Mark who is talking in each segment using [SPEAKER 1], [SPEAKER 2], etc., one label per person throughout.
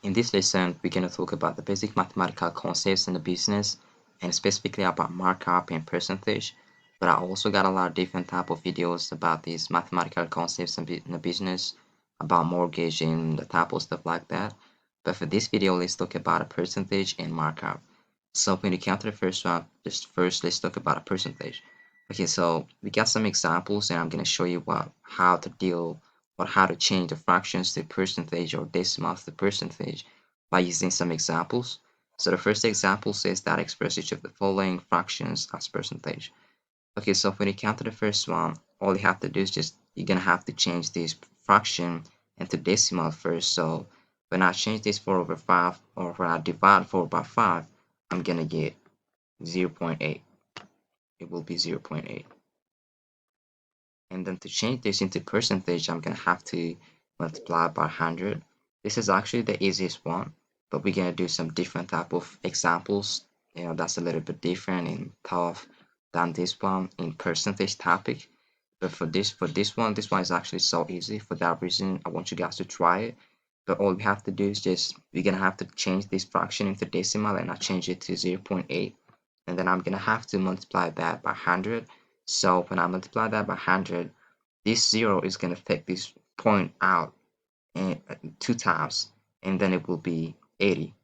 [SPEAKER 1] In this lesson, we're going to talk about the basic mathematical concepts in the business and specifically about markup and percentage. But I also got a lot of different type of videos about these mathematical concepts in the business, about mortgage and the type of stuff like that. But for this video, let's talk about a percentage and markup. So when you count to the first one, just first let's talk about a percentage. Okay, so we got some examples and I'm going to show you how to deal or how to change the fractions to percentage or decimals to percentage by using some examples. So the first example says that express each of the following fractions as percentage. Okay, so when you count to the first one, all you have to do is just you're gonna have to change this fraction into decimal first. So when I change this 4 over 5 or when I divide 4 by 5, I'm gonna get 0.8. It will be 0.8. And then to change this into percentage, I'm gonna have to multiply by 100. This is actually the easiest one, but we're gonna do some different type of examples. That's a little bit different and tough than this one in percentage topic. But this one is actually so easy. For that reason, I want you guys to try it. But all we have to do is just we're gonna have to change this fraction into decimal, and I change it to 0.8, and then I'm gonna have to multiply that by 100. So when I multiply that by 100, this 0 is going to take this point out and 2 times, and then it will be 80.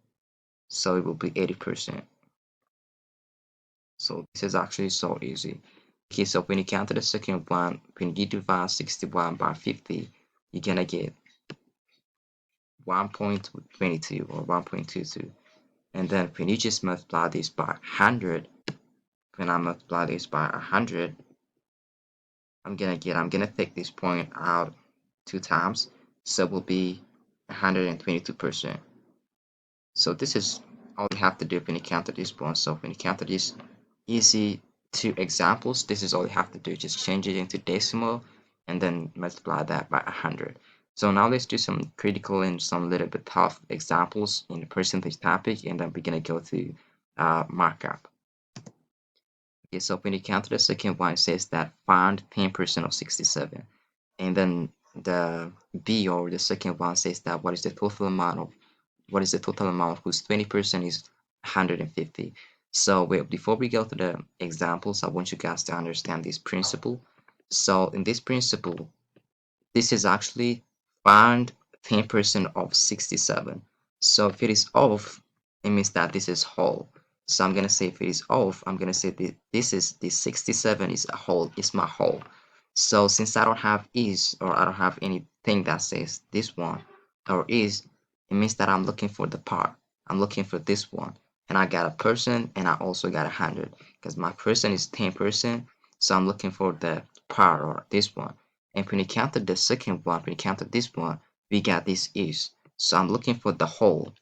[SPEAKER 1] So it will be 80%. So this is actually so easy. Okay, so when you count to the second one, when you divide 61 by 50, you're going to get 1.22 or 1.22. And then when you just multiply this by 100, when I multiply this by 100, I'm gonna take this point out 2 times, so it will be 122%. So this is all you have to do when you counter this point. So when you counter these easy two examples, this is all you have to do. Just change it into decimal and then multiply that by 100. So now let's do some critical and some little bit tough examples in the percentage topic, and then we're gonna go to markup. Okay, so when you counter the second one, it says that find 10% of 67. And then the B or the second one says that what is the total amount whose 20% is 150. So before we go to the examples, I want you guys to understand this principle. So in this principle, this is actually find 10% of 67. So if it is off, it means that this is whole. So I'm gonna say if it is off, I'm gonna say that this 67 is a whole, is my whole. So since I don't have is or I don't have anything that says this one or is, it means that I'm looking for the part. I'm looking for this one. And I got a person and I also got 100 because my person is 10%. So I'm looking for the part or this one. And when you counted the second one, when you counted this one, we got this is. So I'm looking for the whole.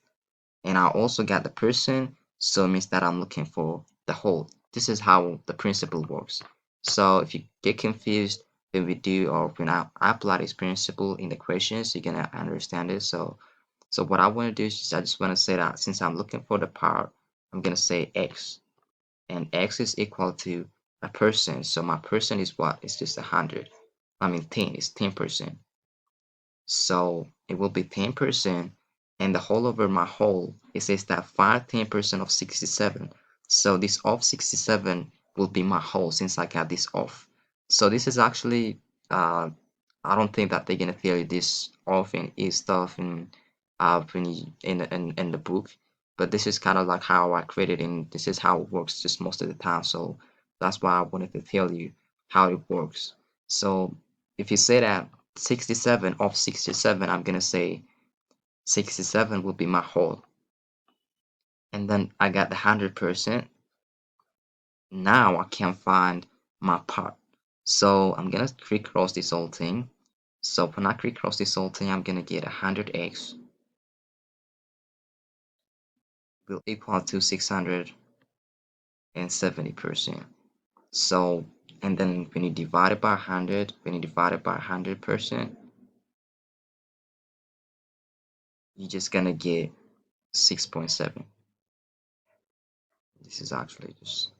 [SPEAKER 1] And I also got the person, so it means that I'm looking for the whole. This is how the principle works. So if you get confused when we do or when I apply this principle in the questions, you're gonna understand it. So what I want to do is I just want to say that since I'm looking for the part, I'm gonna say x, and x is equal to a person. So my person is what? It's just 100. I mean 10. It's 10%. So it will be 10%, and the whole over my whole, it says that find 10% of 67. So this of 67 will be my whole since I got this off. So this is actually, I don't think that they're gonna tell you this off and is stuff when you, in the book, but this is kind of like how I created and this is how it works just most of the time. So that's why I wanted to tell you how it works. So if you say that 67 of 67, I'm gonna say 67 will be my whole. And then I got the 100%. Now I can find my part. So I'm gonna click cross this whole thing. So when I click cross this whole thing, I'm gonna get 100x will equal to 670%. So, and then when you divide it by 100, when you divide it by 100%, you're just gonna get 6.7. This is actually just,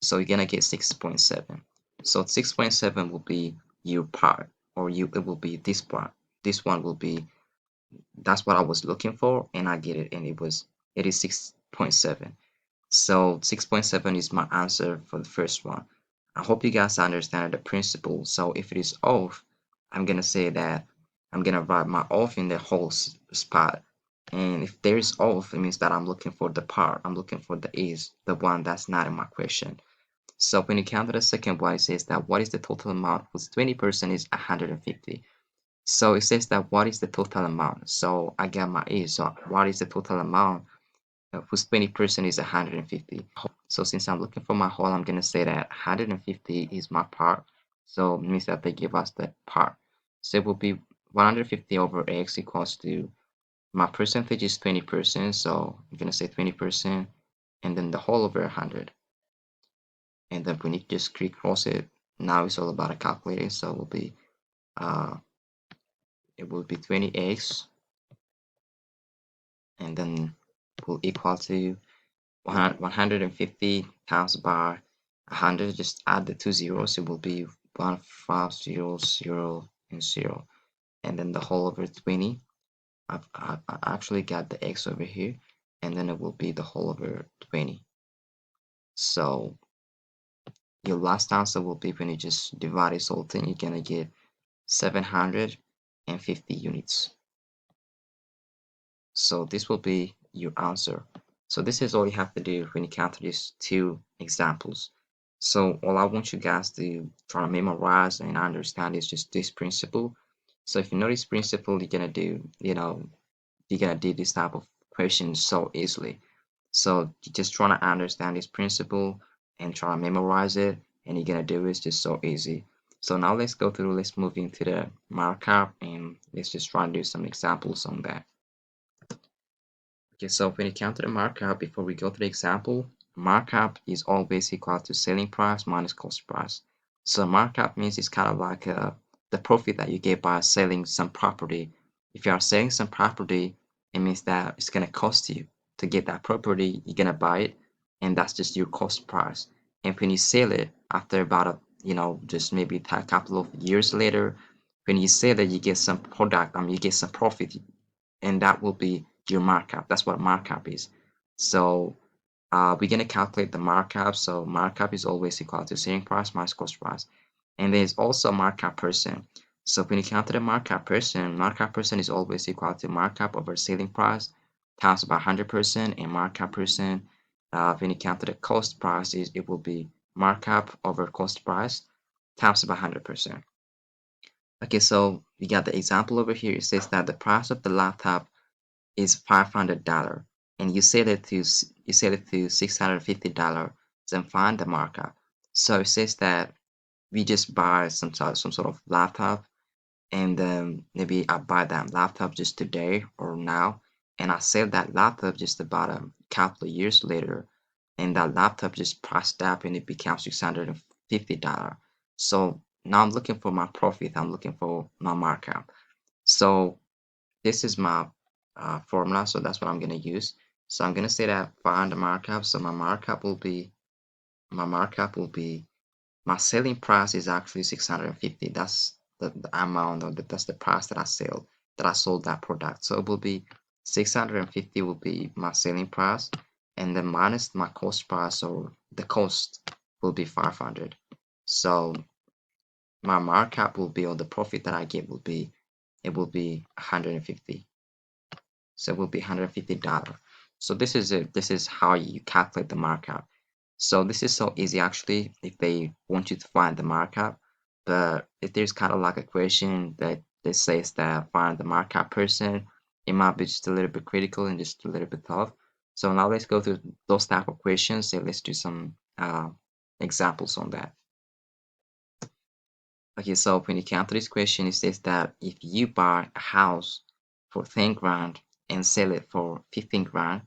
[SPEAKER 1] so you're gonna get 6.7. So 6.7 will be your part, or it will be this part. This one will be that's what I was looking for, and I get it, and it was 86.7. So 6.7 is my answer for the first one. I hope you guys understand the principle. So if it is off, I'm gonna say that I'm gonna write my off in the whole spot. And if there is off, it means that I'm looking for the part. I'm looking for the is, the one that's not in my question. So when you count to the second one, it says that what is the total amount whose 20% is 150. So it says that what is the total amount? So I got my is. So what is the total amount whose 20% is 150? So since I'm looking for my whole, I'm going to say that 150 is my part. So it means that they give us the part. So it will be 150 over x equals to, my percentage is 20%. So I'm going to say 20%, and then the whole over 100. And then when you just click cross it, now it's all about a calculator. So uh, it will be 20x, and then will equal to 150 times by 100. Just add the two zeros. It will be 1500 and 0, and then the whole over 20. I actually got the x over here, and then it will be the whole over 20. So your last answer will be, when you just divide this whole thing, you're gonna get 750 units. So this will be your answer. So this is all you have to do when you count these two examples. So all I want you guys to try to memorize and understand is just this principle. So if you know this principle, you're gonna do, you're gonna do this type of questions so easily. So you just trying to understand this principle and try to memorize it, and you're gonna do it. It's just so easy. So now let's move into the markup, and let's just try and do some examples on that. Okay, so when you count to the markup, before we go to the example, markup is always equal to selling price minus cost price. So markup means it's kind of like the profit that you get by selling some property. If you are selling some property, it means that it's going to cost you to get that property. You're going to buy it, and that's just your cost price. And when you sell it after about just maybe a couple of years later, when you sell it, you get some product, you get some profit, and that will be your markup. That's what markup is. So we're going to calculate the markup. So markup is always equal to selling price minus cost price. And there's also markup percent. So when you count the markup percent is always equal to markup over selling price times by 100%, and markup percent, when you count the cost price, it will be markup over cost price times by 100%. Okay, so we got the example over here. It says that the price of the laptop is $500, and you set it to $650, then find the markup. So it says that we just buy some sort of laptop, and maybe I buy that laptop just today or now, and I sell that laptop just about a couple of years later, and that laptop just priced up and it becomes $650. So now I'm looking for my profit. I'm looking for my markup. So this is my formula, so that's what I'm going to use. So I'm going to say that find the markup. So my markup will be, my selling price is actually 650. That's the amount, or that's the price that I sold that product. So it will be 650 will be my selling price, and then minus my cost price, or the cost, will be 500. So my markup will be, or the profit that I get will be, it will be 150. So it will be $150. So this is it. This is how you calculate the markup. So this is so easy actually if they want you to find the markup. But if there's kind of like a question that says that find the markup percent, it might be just a little bit critical and just a little bit tough. So now let's go through those type of questions, and let's do some examples on that. Okay, so when you come to this question, it says that if you buy a house for 10 grand and sell it for 15 grand,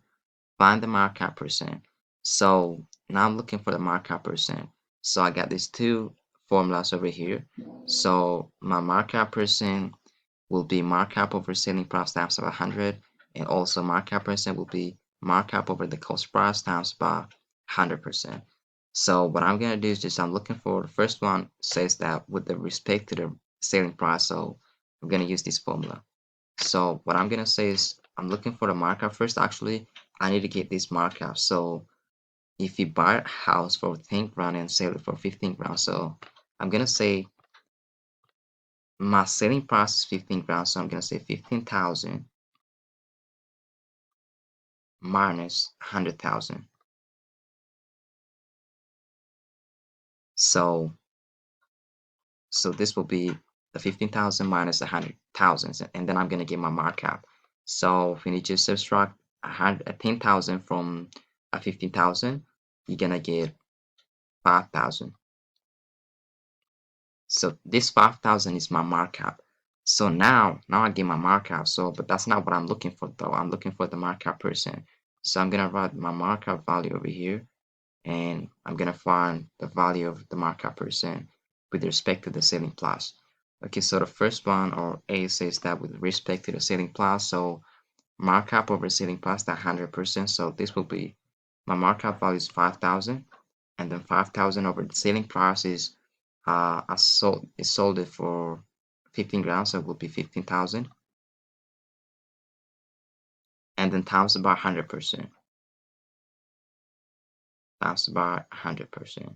[SPEAKER 1] find the markup percent. So now I'm looking for the markup percent. So I got these two formulas over here. So my markup percent will be markup over selling price times by 100, and also markup percent will be markup over the cost price times by 100%. So what I'm gonna do is just, I'm looking for the first one, says that with the respect to the selling price. So I'm gonna use this formula. So what I'm gonna say is I'm looking for the markup first. Actually, I need to get this markup. So if you buy a house for 10 grand and sell it for 15 grand, so I'm gonna say my selling price is 15 grand, so I'm gonna say 15,000 minus 100,000. So this will be the 15,000 minus 100,000, and then I'm gonna get my markup. So if you just subtract 10,000 from a 15,000, you're gonna get 5,000. So this 5,000 is my markup. So now I get my markup. So, but that's not what I'm looking for though. I'm looking for the markup percent. So I'm gonna write my markup value over here, and I'm gonna find the value of the markup percent with respect to the selling price. Okay, so the first one, or A, says that with respect to the selling price. So markup over selling price, that 100%. So this will be my markup value is 5,000, and then 5,000 over the selling price is I sold it for 15 grand, so it will be 15,000, and then times by 100%. Times by 100%.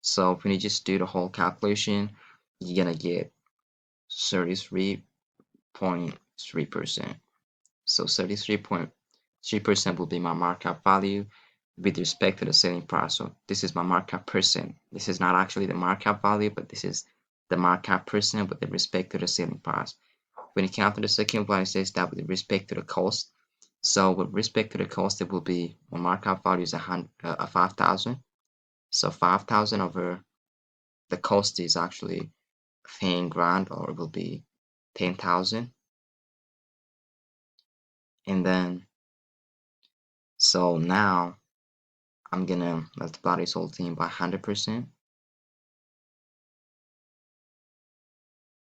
[SPEAKER 1] So when you just do the whole calculation, you're gonna get 33.3%. So 33.3% will be my markup value with respect to the selling price. So this is my markup percent. This is not actually the markup value, but this is the markup percent with respect to the selling price. When you count to the second one, it says that with respect to the cost. So with respect to the cost, it will be my markup value is 5,000. So 5,000 over the cost is actually 10 grand, or it will be 10,000. And then so now I'm gonna multiply this whole thing by 100%.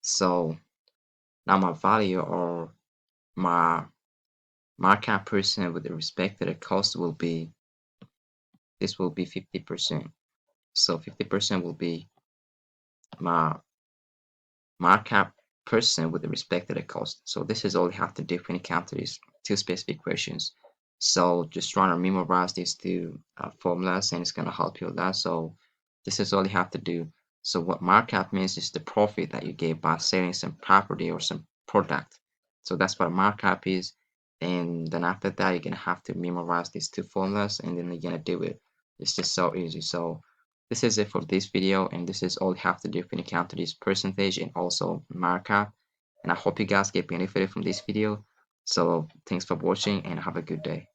[SPEAKER 1] So now my value, or my markup percent with respect to the cost, will be, this will be 50%. So 50% will be my markup percent with respect to the cost. So this is all you have to do when you counter these two specific questions. So just trying to memorize these two formulas, and it's going to help you with that. So this is all you have to do. So what markup means is the profit that you get by selling some property or some product. So that's what markup is. And then after that, you're going to have to memorize these two formulas, and then you're going to do it. It's just so easy. So this is it for this video, and this is all you have to do when you counter this percentage and also markup. And I hope you guys get benefited from this video. So thanks for watching, and have a good day.